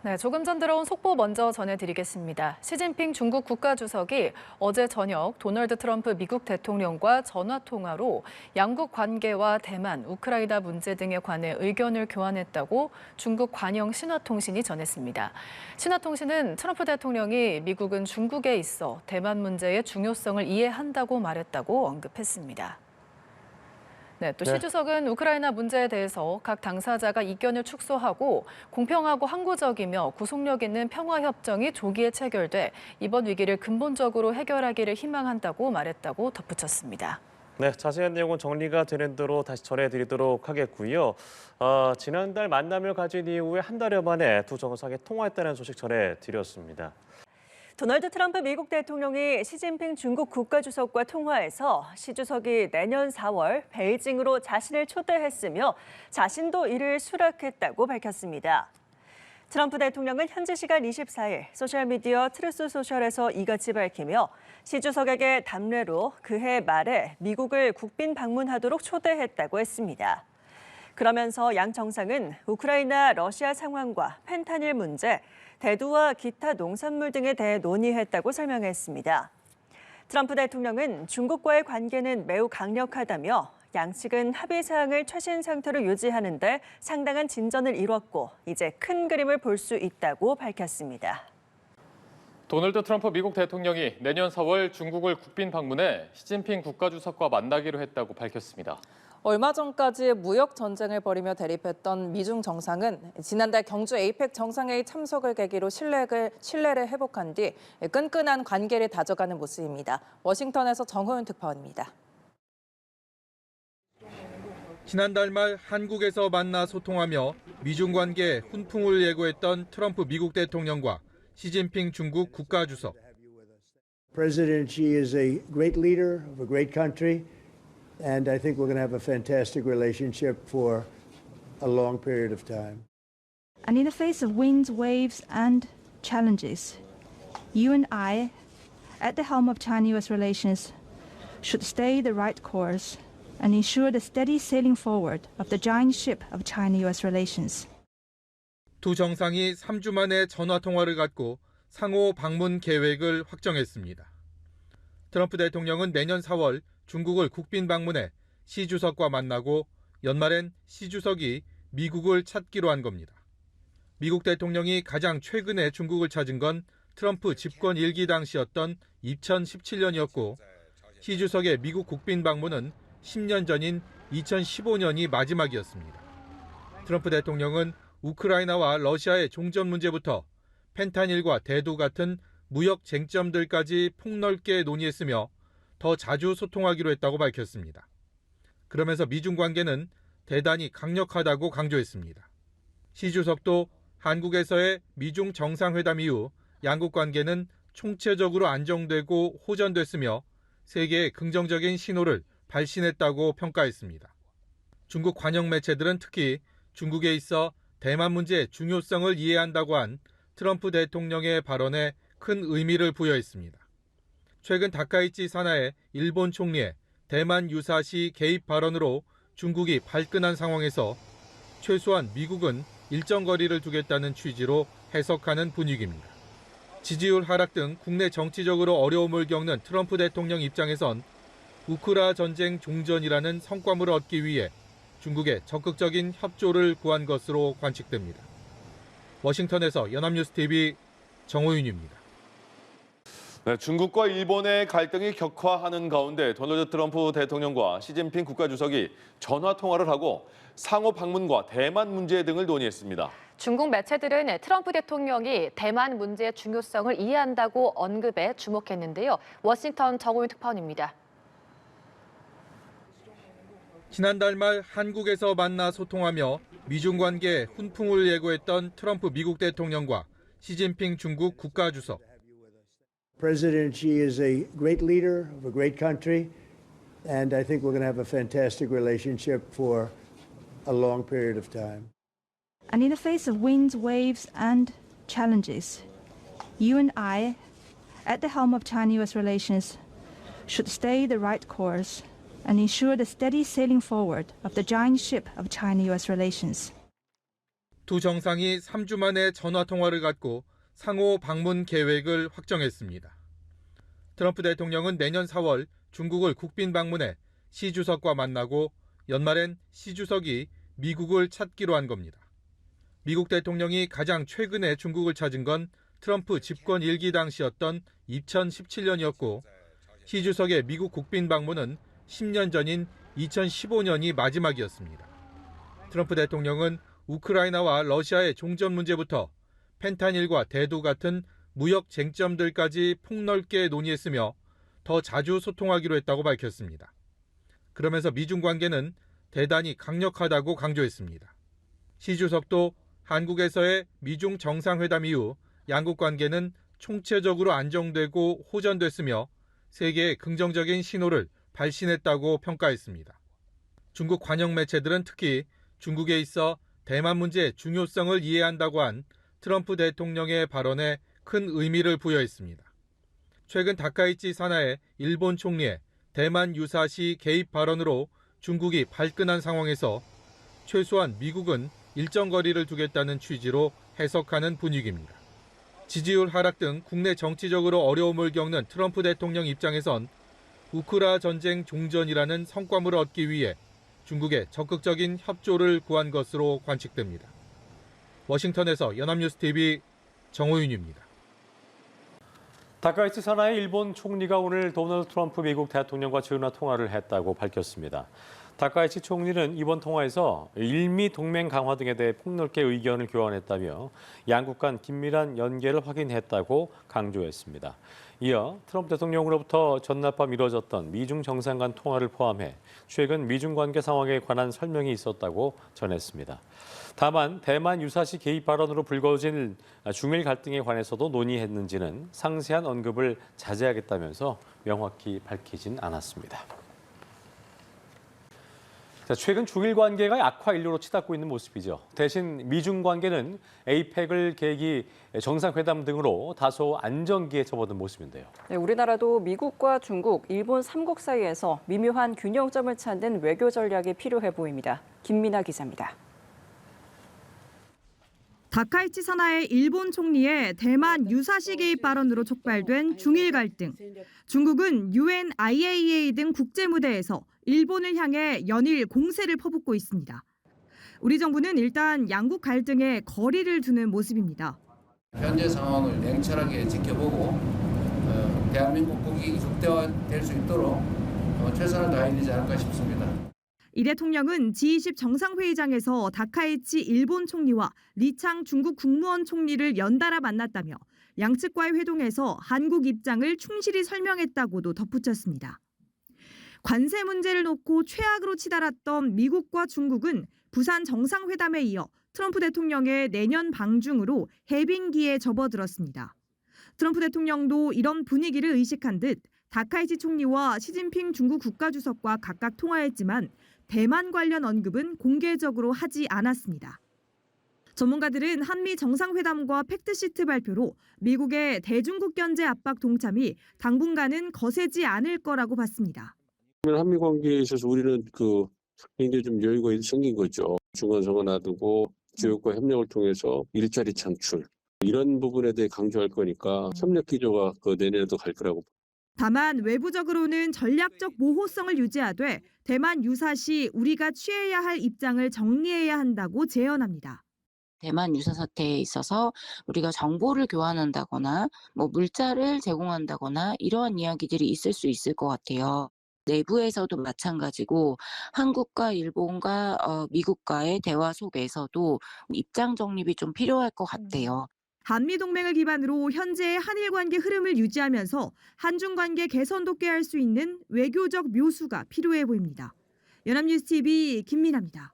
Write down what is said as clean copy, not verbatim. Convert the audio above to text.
네, 조금 전 들어온 속보 먼저 전해드리겠습니다. 시진핑 중국 국가주석이 어제 저녁 도널드 트럼프 미국 대통령과 전화통화로 양국 관계와 대만, 우크라이나 문제 등에 관해 의견을 교환했다고 중국 관영 신화통신이 전했습니다. 신화통신은 트럼프 대통령이 미국은 중국에 있어 대만 문제의 중요성을 이해한다고 말했다고 언급했습니다. 네, 또 시 주석은 우크라이나 문제에 대해서 각 당사자가 이견을 축소하고 공평하고 항구적이며 구속력 있는 평화협정이 조기에 체결돼 이번 위기를 근본적으로 해결하기를 희망한다고 말했다고 덧붙였습니다. 네, 자세한 내용은 정리가 되는 대로 다시 전해드리도록 하겠고요. 지난달 만남을 가진 이후에 한 달여 만에 두 정상이 통화했다는 소식 전해드렸습니다. 도널드 트럼프 미국 대통령이 시진핑 중국 국가주석과 통화해서 시 주석이 내년 4월 베이징으로 자신을 초대했으며 자신도 이를 수락했다고 밝혔습니다. 트럼프 대통령은 현지 시간 24일 소셜미디어 트루스 소셜에서 이같이 밝히며 시 주석에게 답례로 그해 말에 미국을 국빈 방문하도록 초대했다고 했습니다. 그러면서 양 정상은 우크라이나, 러시아 상황과 펜타닐 문제, 대두와 기타 농산물 등에 대해 논의했다고 설명했습니다. 트럼프 대통령은 중국과의 관계는 매우 강력하다며 양측은 합의 사항을 최신 상태로 유지하는 데 상당한 진전을 이뤘고 이제 큰 그림을 볼 수 있다고 밝혔습니다. 도널드 트럼프 미국 대통령이 내년 4월 중국을 국빈 방문해 시진핑 국가주석과 만나기로 했다고 밝혔습니다. 얼마 전까지 무역 전쟁을 벌이며 대립했던 미중 정상은 지난달 경주 에이펙 정상회의 참석을 계기로 신뢰를 회복한 뒤 끈끈한 관계를 다져가는 모습입니다. 워싱턴에서 정호윤 특파원입니다. 지난달 말 한국에서 만나 소통하며 미중 관계에 훈풍을 예고했던 트럼프 미국 대통령과 시진핑 중국 국가주석. President Xi is a great leader of a great country. And I think we're going to have a fantastic relationship for a long period of time. And in the face of winds, waves, and challenges, you and I, at the helm of China-U.S. relations, should stay the right course and ensure the steady sailing forward of the giant ship of China-U.S. relations. 두 정상이 3주 만에 전화 통화를 갖고 상호 방문 계획을 확정했습니다. 트럼프 대통령은 내년 4월 중국을 국빈 방문해 시 주석과 만나고 연말엔 시 주석이 미국을 찾기로 한 겁니다. 미국 대통령이 가장 최근에 중국을 찾은 건 트럼프 집권 1기 당시였던 2017년이었고 시 주석의 미국 국빈 방문은 10년 전인 2015년이 마지막이었습니다. 트럼프 대통령은 우크라이나와 러시아의 종전 문제부터 펜타닐과 대두 같은 무역 쟁점들까지 폭넓게 논의했으며 더 자주 소통하기로 했다고 밝혔습니다. 그러면서 미중 관계는 대단히 강력하다고 강조했습니다. 시 주석도 한국에서의 미중 정상회담 이후 양국 관계는 총체적으로 안정되고 호전됐으며 세계에 긍정적인 신호를 발신했다고 평가했습니다. 중국 관영 매체들은 특히 중국에 있어 대만 문제의 중요성을 이해한다고 한 트럼프 대통령의 발언에 큰 의미를 부여했습니다. 최근 다카이치 사나의 일본 총리의 대만 유사시 개입 발언으로 중국이 발끈한 상황에서 최소한 미국은 일정 거리를 두겠다는 취지로 해석하는 분위기입니다. 지지율 하락 등 국내 정치적으로 어려움을 겪는 트럼프 대통령 입장에선 우크라 전쟁 종전이라는 성과물을 얻기 위해 중국의 적극적인 협조를 구한 것으로 관측됩니다. 워싱턴에서 연합뉴스TV 정호윤입니다. 네, 중국과 일본의 갈등이 격화하는 가운데 도널드 트럼프 대통령과 시진핑 국가주석이 전화 통화를 하고 상호 방문과 대만 문제 등을 논의했습니다. 중국 매체들은 트럼프 대통령이 대만 문제의 중요성을 이해한다고 언급에 주목했는데요. 워싱턴 정호윤 특파원입니다. 지난달 말 한국에서 만나 소통하며 미중 관계에 훈풍을 예고했던 트럼프 미국 대통령과 시진핑 중국 국가주석. President Xi is a great leader of a great country, and I think we're going to have a fantastic relationship for a long period of time. And in the face of winds, waves, and challenges, you and I, at the helm of China-U.S. relations, should stay the right course and ensure the steady sailing forward of the giant ship of China-U.S. relations. 두 정상이 3주 만에 전화 통화를 갖고 상호 방문 계획을 확정했습니다. 트럼프 대통령은 내년 4월 중국을 국빈 방문해 시 주석과 만나고 연말엔 시 주석이 미국을 찾기로 한 겁니다. 미국 대통령이 가장 최근에 중국을 찾은 건 트럼프 집권 1기 당시였던 2017년이었고 시 주석의 미국 국빈 방문은 10년 전인 2015년이 마지막이었습니다. 트럼프 대통령은 우크라이나와 러시아의 종전 문제부터 펜타닐과 대두 같은 무역 쟁점들까지 폭넓게 논의했으며 더 자주 소통하기로 했다고 밝혔습니다. 그러면서 미중 관계는 대단히 강력하다고 강조했습니다. 시 주석도 한국에서의 미중 정상회담 이후 양국 관계는 총체적으로 안정되고 호전됐으며 세계에 긍정적인 신호를 발신했다고 평가했습니다. 중국 관영 매체들은 특히 중국에 있어 대만 문제의 중요성을 이해한다고 한 트럼프 대통령의 발언에 큰 의미를 부여했습니다. 최근 다카이치 사나의 일본 총리의 대만 유사시 개입 발언으로 중국이 발끈한 상황에서 최소한 미국은 일정 거리를 두겠다는 취지로 해석하는 분위기입니다. 지지율 하락 등 국내 정치적으로 어려움을 겪는 트럼프 대통령 입장에선 우크라 전쟁 종전이라는 성과물을 얻기 위해 중국의 적극적인 협조를 구한 것으로 관측됩니다. 워싱턴에서 연합뉴스TV 정호윤입니다. 다카이치 사나의 일본 총리가 오늘 도널드 트럼프 미국 대통령과 전화 통화를 했다고 밝혔습니다. 다카이치 총리는 이번 통화에서 일미 동맹 강화 등에 대해 폭넓게 의견을 교환했다며 양국 간 긴밀한 연계를 확인했다고 강조했습니다. 이어 트럼프 대통령으로부터 전날 밤 이뤄졌던 미중 정상 간 통화를 포함해 최근 미중 관계 상황에 관한 설명이 있었다고 전했습니다. 다만 대만 유사시 개입 발언으로 불거진 중일 갈등에 관해서도 논의했는지는 상세한 언급을 자제하겠다면서 명확히 밝히진 않았습니다. 최근 중일 관계가 악화 일로로 치닫고 있는 모습이죠. 대신 미중 관계는 에이펙을 계기 정상회담 등으로 다소 안정기에 접어든 모습인데요. 네, 우리나라도 미국과 중국, 일본 3국 사이에서 미묘한 균형점을 찾는 외교 전략이 필요해 보입니다. 김민아 기자입니다. 다카이치 사나의 일본 총리의 대만 유사시 개입 발언으로 촉발된 중일 갈등. 중국은 UN, IAEA 등 국제 무대에서 일본을 향해 연일 공세를 퍼붓고 있습니다. 우리 정부는 일단 양국 갈등에 거리를 두는 모습입니다. 현재 상황을 냉철하게 지켜보고 대한민국 국익이 극대화될 수 있도록 최선을 다해야 되지 않을까 싶습니다. 이 대통령은 G20 정상회의장에서 다카이치 일본 총리와 리창 중국 국무원 총리를 연달아 만났다며 양측과의 회동에서 한국 입장을 충실히 설명했다고도 덧붙였습니다. 관세 문제를 놓고 최악으로 치달았던 미국과 중국은 부산 정상회담에 이어 트럼프 대통령의 내년 방중으로 해빙기에 접어들었습니다. 트럼프 대통령도 이런 분위기를 의식한 듯 다카이치 총리와 시진핑 중국 국가주석과 각각 통화했지만 대만 관련 언급은 공개적으로 하지 않았습니다. 전문가들은 한미 정상회담과 팩트시트 발표로 미국의 대중국 견제 압박 동참이 당분간은 거세지 않을 거라고 봤습니다. 한미 관계에 있어서 우리는 굉장히 좀 여유가 생긴 거죠. 중간선거 놔두고 지역과 협력을 통해서 일자리 창출 이런 부분에 대해 강조할 거니까 협력 기조가 내년에도 갈 거라고. 다만 외부적으로는 전략적 모호성을 유지하되 대만 유사시 우리가 취해야 할 입장을 정리해야 한다고 제언합니다. 대만 유사 사태에 있어서 우리가 정보를 교환한다거나 물자를 제공한다거나 이러한 이야기들이 있을 수 있을 것 같아요. 내부에서도 마찬가지고 한국과 일본과 미국과의 대화 속에서도 입장 정립이 좀 필요할 것 같아요. 한미동맹을 기반으로 현재의 한일 관계 흐름을 유지하면서 한중 관계 개선도 꾀할 수 있는 외교적 묘수가 필요해 보입니다. 연합뉴스TV 김민아입니다.